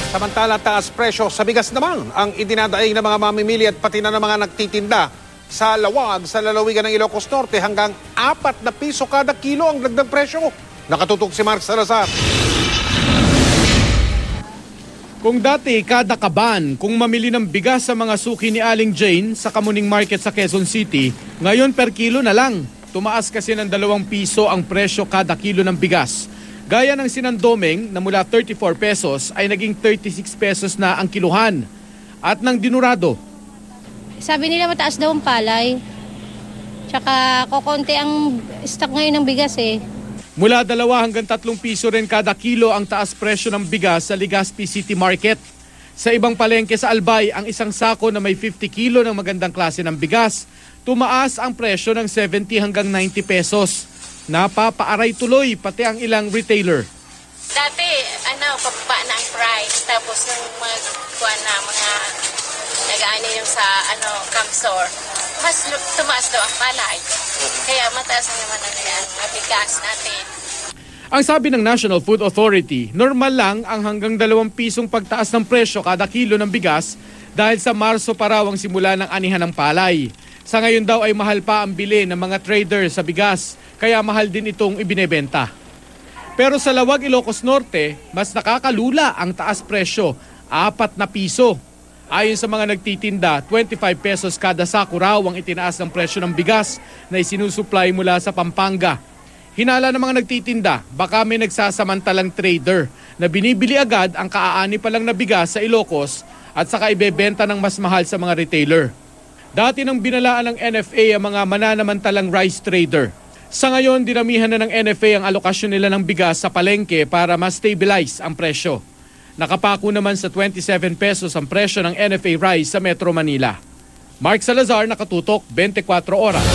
Samantala, taas presyo sa bigas naman ang idinadaig ng mga mamimili at pati na ng mga nagtitinda sa Lawag, sa lalawigan ng Ilocos Norte hanggang 4 na piso kada kilo ang dagdag presyo. Nakatutok si Mark Salazar. Kung dati kada kaban kung mamili ng bigas sa mga suki ni Aling Jane sa Kamuning Market sa Quezon City, ngayon per kilo na lang. Tumaas kasi ng 2 piso ang presyo kada kilo ng bigas. Gaya ng sinandoming na mula 34 pesos ay naging 36 pesos na ang kiluhan. At ng dinurado, sabi nila mataas daw ang palay. Tsaka kokonti ang stock ngayon ng bigas eh. mula 2 hanggang 3 piso rin kada kilo ang taas presyo ng bigas sa Legazpi City Market. Sa ibang palengke sa Albay, ang isang sako na may 50 kilo ng magandang klase ng bigas, tumaas ang presyo ng 70 hanggang 90 pesos. Napapaaray tuloy pati ang ilang retailer. Dati, pababa na ang price. Tapos nung mga nag-aani yung sa camp store, mas tumaas daw ang palay. Kaya mataas na naman ang bigas natin. Ang sabi ng National Food Authority, normal lang ang hanggang 2 pisong pagtaas ng presyo kada kilo ng bigas dahil sa Marso pa raw ang simula ng anihan ng palay. Sa ngayon daw ay mahal pa ang bili ng mga trader sa bigas, kaya mahal din itong ibinebenta. Pero sa Lawag, Ilocos Norte, mas nakakalula ang taas presyo, 4 na piso. Ayon sa mga nagtitinda, 25 pesos kada sako raw ang itinaas ng presyo ng bigas na isinusupply mula sa Pampanga. Hinala ng mga nagtitinda, baka may nagsasamantalang trader na binibili agad ang kaaani pa lang na bigas sa Ilocos at saka ibebenta ng mas mahal sa mga retailer. Dati nang binalaan ng NFA ang mga mananamantalang rice trader. Sa ngayon, dinamihan na ng NFA ang alokasyon nila ng bigas sa palengke para ma-stabilize ang presyo. Nakapako naman sa 27 pesos ang presyo ng NFA rice sa Metro Manila. Mark Salazar, Nakatutok, 24 Oras.